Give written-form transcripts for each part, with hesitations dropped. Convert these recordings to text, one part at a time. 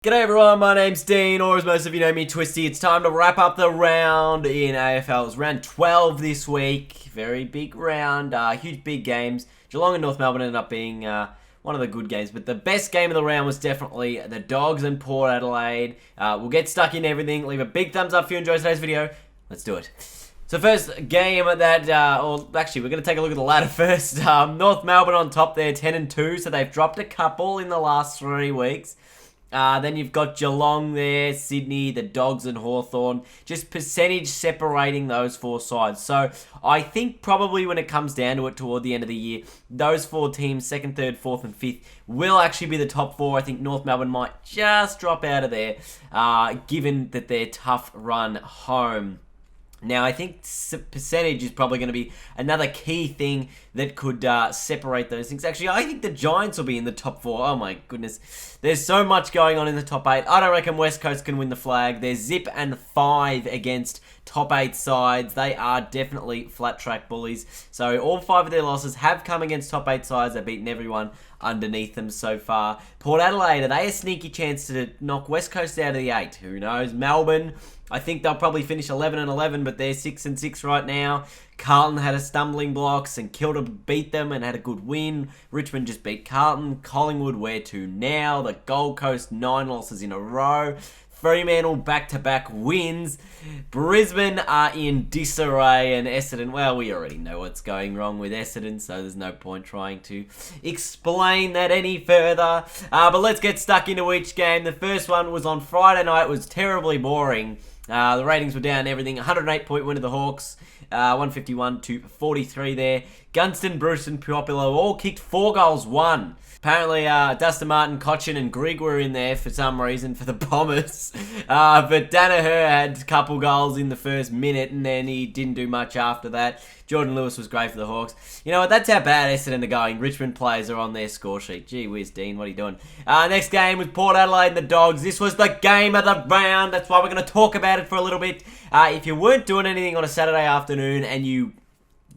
G'day everyone, my name's Dean, or as most of you know me, Twisty. It's time to wrap up the round in AFL. It's round 12 this week. Very big round, huge big games. Geelong and North Melbourne ended up being one of the good games, but the best game of the round was definitely the Dogs and Port Adelaide. We'll get stuck in everything. Leave a big thumbs up if you enjoyed today's video. Let's do it. So first game that, or actually we're going to take a look at the ladder first. North Melbourne on top there, 10-2, so they've dropped a couple in the last 3 weeks. Then you've got Geelong there, Sydney, the Dogs and Hawthorn. Just percentage separating those four sides. So I think probably when it comes down to it toward the end of the year, those four teams, 2nd, 3rd, 4th and 5th, will actually be the top four. I think North Melbourne might just drop out of there, given that their tough run home. Now, I think percentage is probably going to be another key thing that could separate those things. Actually, I think the Giants will be in the top four. Oh my goodness. There's so much going on in the top 8. I don't reckon West Coast can win the flag. They're zip and 5 against top 8 sides. They are definitely flat track bullies. So all 5 of their losses have come against top 8 sides. They've beaten everyone underneath them so far. Port Adelaide, are they a sneaky chance to knock West Coast out of the 8? Who knows? Melbourne, I think they'll probably finish 11-11, but they're 6-6 right now. Carlton had a stumbling block. St Kilda beat them and had a good win. Richmond just beat Carlton. Collingwood, where to now? The Gold Coast, 9 losses in a row. Fremantle back-to-back wins. Brisbane are in disarray, and Essendon, well, we already know what's going wrong with Essendon, so there's no point trying to explain that any further. But let's get stuck into each game. The first one was on Friday night. It was terribly boring. The ratings were down, everything. 108-point win of the Hawks. 151-43 there. Gunston, Bruce and Puopolo all kicked 4 goals, 1. Apparently, Dustin Martin, Cochin and Grigg were in there for some reason for the Bombers. But Danaher had a couple goals in the first minute and then he didn't do much after that. Jordan Lewis was great for the Hawks. You know what, that's how bad Essendon are going. Richmond players are on their score sheet. Gee whiz, Dean, what are you doing? Next game was Port Adelaide and the Dogs. This was the game of the round. That's why we're going to talk about it for a little bit. If you weren't doing anything on a Saturday afternoon and you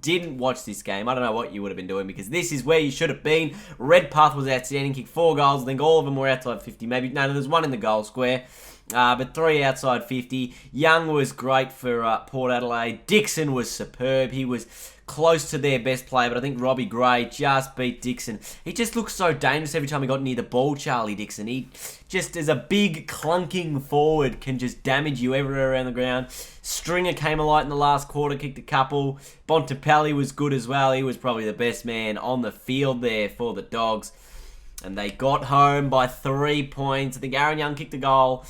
didn't watch this game, I don't know what you would have been doing, because this is where you should have been. Redpath was outstanding, kicked 4 goals. I think all of them were outside 50. Maybe, no, there's one in the goal square. But 3 outside 50. Young was great for Port Adelaide. Dixon was superb. He was close to their best player, but I think Robbie Gray just beat Dixon. He just looks so dangerous every time he got near the ball, Charlie Dixon. He just, as a big clunking forward, can just damage you everywhere around the ground. Stringer came alight in the last quarter, kicked a couple. Bontempelli was good as well. He was probably the best man on the field there for the Dogs. And they got home by 3 points. I think Aaron Young kicked a goal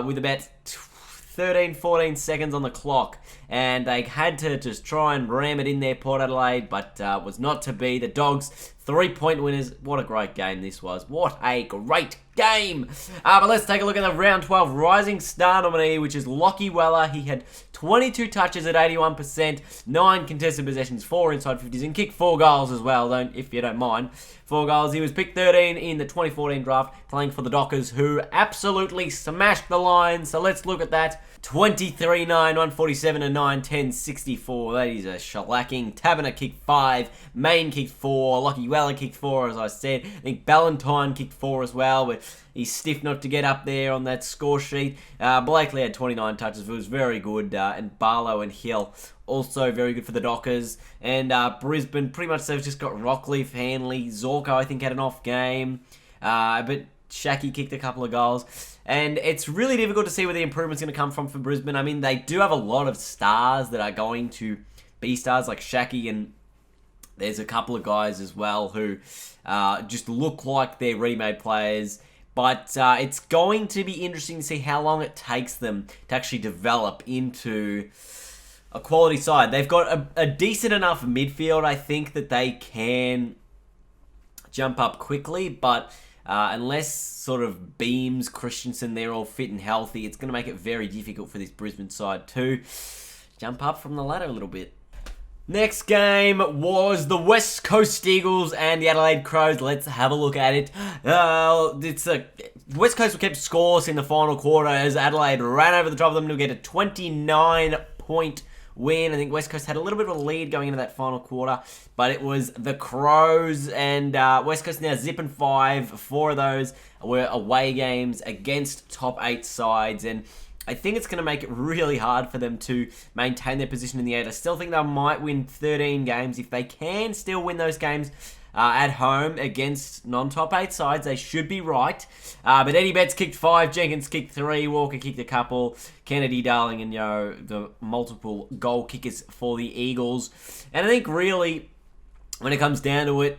with about 13, 14 seconds on the clock. And they had to just try and ram it in there, Port Adelaide, but was not to be. The Dogs, 3-point winners. What a great game this was. What a great game. But let's take a look at the round 12 Rising Star nominee, which is Lockie Weller. He had 22 touches at 81%, 9 contested possessions, 4 inside 50s, and kicked 4 goals as well, if you don't mind. 4 goals. He was picked 13 in the 2014 draft, playing for the Dockers, who absolutely smashed the Lions. So let's look at that. 23-9, 147 and 9, 10, 64. That is a shellacking. Taberner kicked 5, Main kicked 4, Lockie Weller kicked 4, as I said. I think Ballantyne kicked 4 as well, but he's stiff not to get up there on that score sheet. Blakely had 29 touches, it was very good. And Barlow and Hill also very good for the Dockers. And Brisbane, pretty much they've just got Rockleaf, Hanley, Zorko I think had an off game. But Shaki kicked a couple of goals. And it's really difficult to see where the improvement's going to come from for Brisbane. I mean, they do have a lot of stars that are going to be stars, like Shaki, and there's a couple of guys as well who just look like they're remade players. But it's going to be interesting to see how long it takes them to actually develop into a quality side. They've got a decent enough midfield, I think, that they can jump up quickly, but unless sort of Beams, Christensen, they're all fit and healthy, it's going to make it very difficult for this Brisbane side to jump up from the ladder a little bit. Next game was the West Coast Eagles and the Adelaide Crows. Let's have a look at it. West Coast kept scores in the final quarter as Adelaide ran over the top of them to get a 29-point win. I think West Coast had a little bit of a lead going into that final quarter, but it was the Crows, and West Coast now zipping 5. 4 of those were away games against top 8 sides, and I think it's going to make it really hard for them to maintain their position in the 8. I still think they might win 13 games. If they can still win those games at home against non-top 8 sides, they should be right. But Eddie Betts kicked 5, Jenkins kicked 3, Walker kicked a couple, Kennedy, Darling, and the multiple goal kickers for the Eagles. And I think really, when it comes down to it,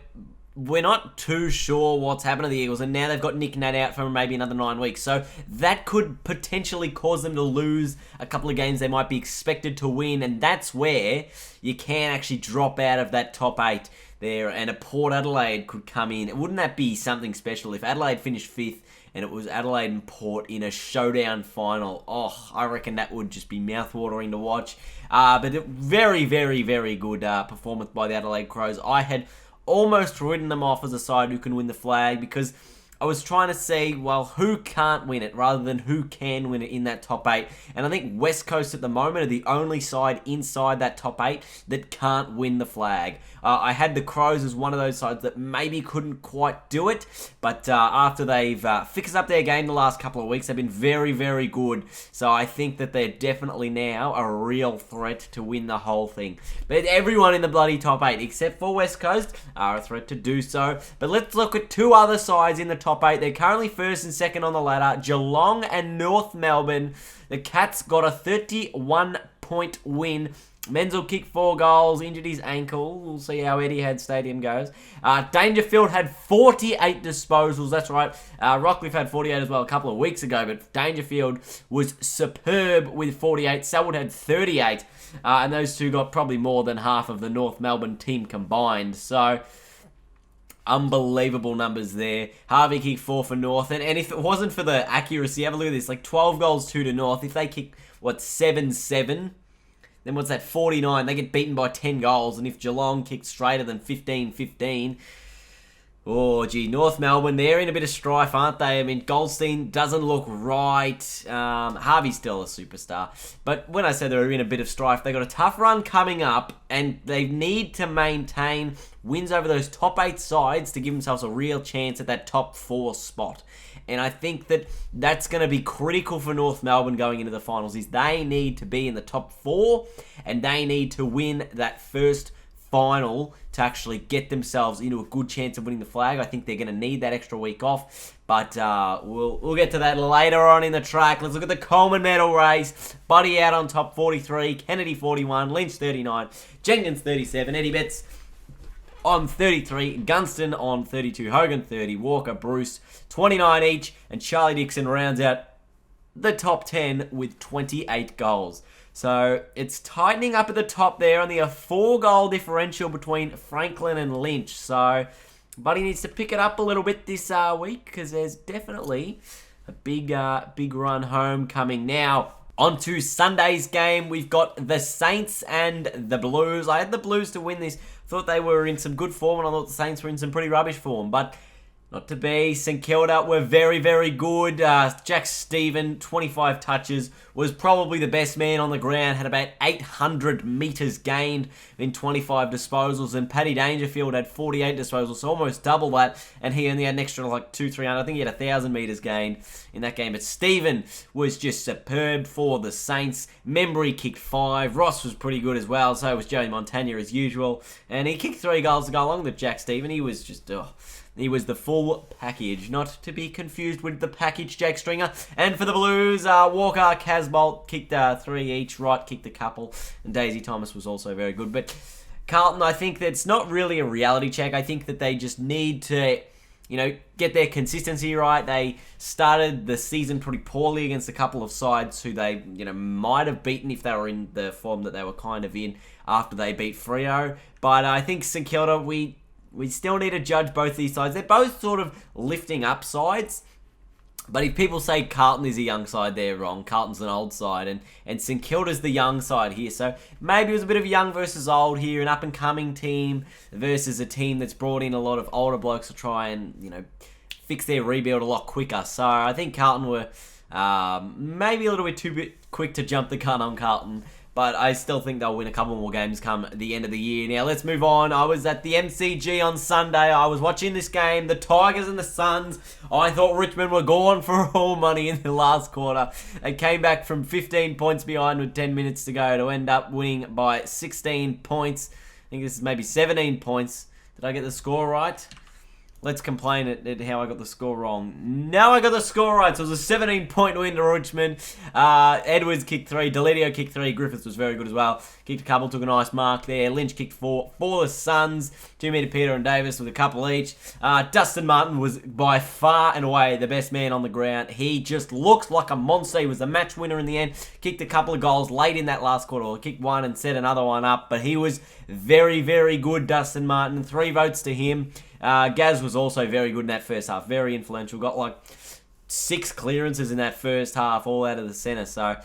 we're not too sure what's happened to the Eagles, and now they've got Nick Nat out for maybe another 9 weeks. So that could potentially cause them to lose a couple of games they might be expected to win, and that's where you can actually drop out of that top 8 there, and a Port Adelaide could come in. Wouldn't that be something special if Adelaide finished 5th and it was Adelaide and Port in a showdown final? Oh, I reckon that would just be mouthwatering to watch. But a very, very, very good performance by the Adelaide Crows. I had almost written them off as a side who can win the flag, because I was trying to say, well, who can't win it rather than who can win it in that top 8. And I think West Coast at the moment are the only side inside that top 8 that can't win the flag. I had the Crows as one of those sides that maybe couldn't quite do it, but after they've fixed up their game the last couple of weeks, they've been very, very good. So I think that they're definitely now a real threat to win the whole thing. But everyone in the bloody top 8, except for West Coast, are a threat to do so. But let's look at 2 other sides in the top 8. They're currently 1st and 2nd on the ladder, Geelong and North Melbourne. The Cats got a 31-point win. Menzel kicked 4 goals, injured his ankle. We'll see how Etihad Stadium goes. Dangerfield had 48 disposals. That's right. Rockcliffe had 48 as well a couple of weeks ago, but Dangerfield was superb with 48. Selwood had 38, and those two got probably more than half of the North Melbourne team combined. So unbelievable numbers there. Harvey kicked 4 for North, and if it wasn't for the accuracy, have a look at this, like 12 goals, 2 to North. If they kick, 7-7, then what's that, 49, they get beaten by 10 goals, and if Geelong kicked straighter than 15-15, oh, gee, North Melbourne, they're in a bit of strife, aren't they? I mean, Goldstein doesn't look right. Harvey's still a superstar. But when I say they're in a bit of strife, they got a tough run coming up, and they need to maintain wins over those top 8 sides to give themselves a real chance at that top 4 spot. And I think that that's going to be critical for North Melbourne going into the finals, is they need to be in the top 4, and they need to win that first final to actually get themselves into a good chance of winning the flag. I think they're going to need that extra week off, but we'll get to that later on in the track. Let's look at the Coleman medal race. Buddy out on top, 43, Kennedy 41, Lynch 39, Jenkins 37, Eddie Betts on 33, Gunston on 32, Hogan 30, Walker, Bruce 29 each, and Charlie Dixon rounds out the top 10 with 28 goals. So it's tightening up at the top there, only a 4-goal differential between Franklin and Lynch. So Buddy needs to pick it up a little bit this week, because there's definitely a big run home coming. Now, on to Sunday's game, we've got the Saints and the Blues. I had the Blues to win this. Thought they were in some good form, and I thought the Saints were in some pretty rubbish form, but not to be. St Kilda were very, very good. Jack Stephen, 25 touches, was probably the best man on the ground, had about 800 metres gained in 25 disposals, and Paddy Dangerfield had 48 disposals, so almost double that, and he only had an extra like 200-300. I think he had 1,000 metres gained in that game, but Stephen was just superb for the Saints. Membry kicked 5. Ross was pretty good as well, so was Joey Montagna as usual, and he kicked 3 goals to go along with Jack Stephen. He was just... he was the full package, not to be confused with the package Jake Stringer. And for the Blues, Walker, Casbolt kicked 3 each, Wright kicked a couple, and Daisy Thomas was also very good. But Carlton, I think that's not really a reality check. I think that they just need to, get their consistency right. They started the season pretty poorly against a couple of sides who they, might have beaten if they were in the form that they were kind of in after they beat Freo. But I think St Kilda, we still need to judge both these sides. They're both sort of lifting up sides. But if people say Carlton is a young side, they're wrong. Carlton's an old side, and St Kilda's the young side here. So maybe it was a bit of young versus old here, an up-and-coming team versus a team that's brought in a lot of older blokes to try and, fix their rebuild a lot quicker. So I think Carlton were maybe a little bit too quick to jump the gun on Carlton. but I still think they'll win a couple more games come the end of the year. Now, let's move on. I was at the MCG on Sunday. I was watching this game, the Tigers and the Suns. I thought Richmond were gone for all money in the last quarter. They came back from 15 points behind with 10 minutes to go to end up winning by 16 points. I think this is maybe 17 points. Did I get the score right? Let's complain at how I got the score wrong. No, I got the score right. So it was a 17-point win to Richmond. Edwards kicked 3. Delidio kicked 3. Griffiths was very good as well. Kicked a couple, took a nice mark there. Lynch kicked 4 for the Suns. 2 meter Peter and Davis with a couple each. Dustin Martin was by far and away the best man on the ground. He just looks like a monster. He was the match winner in the end. Kicked a couple of goals late in that last quarter. Kicked one and set another one up. But he was very, very good, Dustin Martin. 3 votes to him. Gaz was also very good in that first half. Very influential. Got like 6 clearances in that first half, all out of the centre. So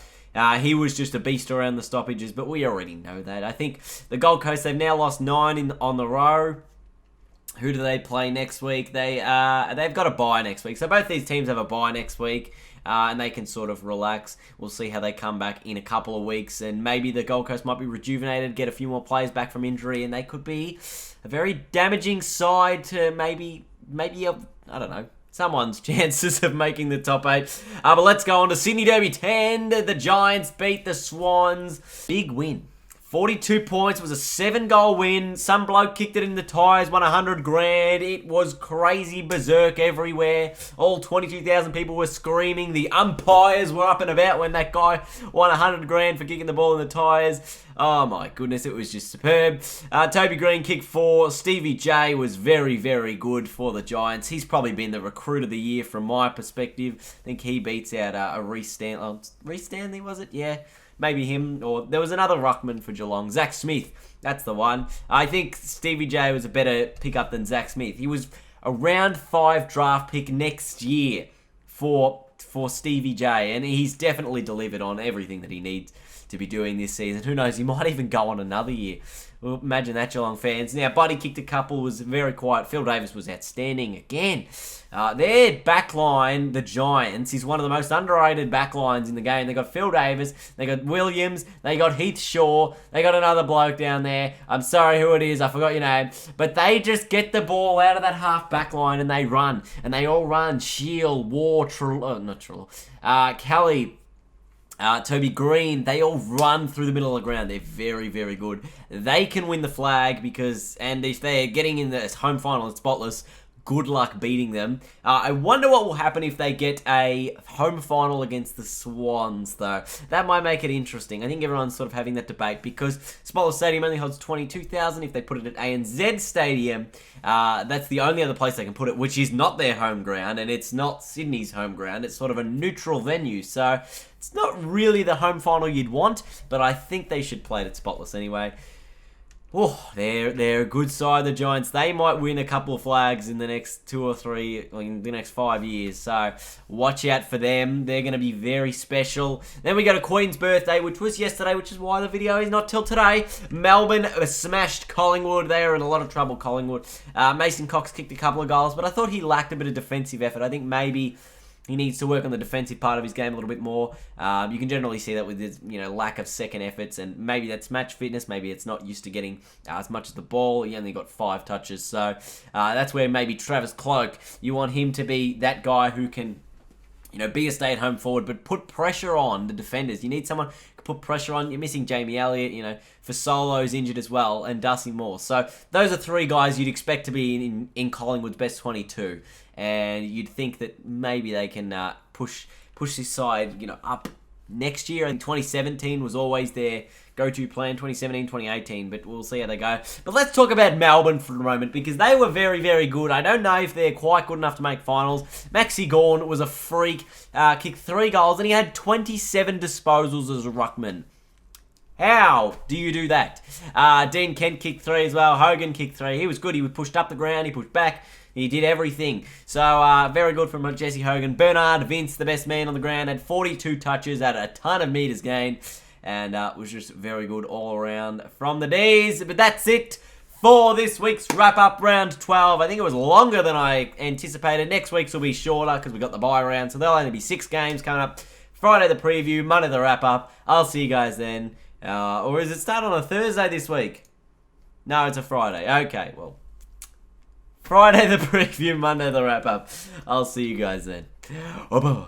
he was just a beast around the stoppages, but we already know that. I think the Gold Coast, they've now lost 9 on the row. Who do they play next week? They've got a bye next week. So both these teams have a bye next week. And they can sort of relax. We'll see how they come back in a couple of weeks. And maybe the Gold Coast might be rejuvenated, get a few more players back from injury, and they could be a very damaging side to maybe I don't know, someone's chances of making the top 8. But let's go on to Sydney Derby 10. The Giants beat the Swans. Big win. 42 points. It was a 7-goal win. Some bloke kicked it in the tyres, won 100 grand. It was crazy berserk everywhere. All 22,000 people were screaming. The umpires were up and about when that guy won 100 grand for kicking the ball in the tyres. Oh my goodness, it was just superb. Toby Green kicked 4. Stevie J was very, very good for the Giants. He's probably been the recruit of the year from my perspective. I think he beats out a Reece Stanley. Reece Stanley, was it? Yeah. Maybe him, or there was another ruckman for Geelong. Zach Smith, that's the one. I think Stevie J was a better pickup than Zach Smith. He was a round 5 draft pick next year for Stevie J, and he's definitely delivered on everything that he needs to be doing this season. Who knows, he might even go on another year. Well, imagine that, Geelong fans. Now, Buddy kicked a couple, was very quiet. Phil Davis was outstanding again. Their backline, the Giants, is one of the most underrated backlines in the game. They got Phil Davis, they got Williams, they got Heath Shaw, they got another bloke down there. I'm sorry who it is, I forgot your name. But they just get the ball out of that half backline and they run. And they all run. Shield, War, Kelly, Toby Green, they all run through the middle of the ground. They're very, very good. They can win the flag and if they're getting in the home final and spotless, good luck beating them. I wonder what will happen if they get a home final against the Swans, though. That might make it interesting. I think everyone's sort of having that debate because Spotless Stadium only holds 22,000. If they put it at ANZ Stadium, that's the only other place they can put it, which is not their home ground, and it's not Sydney's home ground. It's sort of a neutral venue, so it's not really the home final you'd want, but I think they should play it at Spotless anyway. Oh, they're a good side, the Giants. They might win a couple of flags in the next 2 or 3, or in the next 5 years. So watch out for them. They're going to be very special. Then we go to Queen's birthday, which was yesterday, which is why the video is not till today. Melbourne smashed Collingwood. They are in a lot of trouble, Collingwood. Mason Cox kicked a couple of goals, but I thought he lacked a bit of defensive effort. I think maybe he needs to work on the defensive part of his game a little bit more. You can generally see that with his lack of second efforts, and maybe that's match fitness. Maybe it's not used to getting as much as the ball. He only got 5 touches, so that's where maybe Travis Cloak, you want him to be that guy who can be a stay-at-home forward, but put pressure on the defenders. You need someone who can put pressure on. You're missing Jamie Elliott, Fasolo's injured as well, and Darcy Moore. So those are 3 guys you'd expect to be in Collingwood's best 22. And you'd think that maybe they can push this side, up next year. And 2017 was always their go-to plan, 2017, 2018, but we'll see how they go. But let's talk about Melbourne for a moment, because they were very, very good. I don't know if they're quite good enough to make finals. Maxi Gawn was a freak, kicked 3 goals, and he had 27 disposals as a ruckman. How do you do that? Dean Kent kicked 3 as well. Hogan kicked 3. He was good. He pushed up the ground. He pushed back. He did everything. So, very good from Jesse Hogan. Bernard Vince, the best man on the ground, had 42 touches, had a ton of metres gained, and was just very good all around from the D's. But that's it for this week's wrap-up, round 12. I think it was longer than I anticipated. Next week's will be shorter because we got the bye round, so there'll only be 6 games coming up. Friday the preview, Monday the wrap-up. I'll see you guys then. Or is it start on a Thursday this week? No, it's a Friday. Okay, well. Friday the preview, Monday the wrap-up. I'll see you guys then. Bye-bye.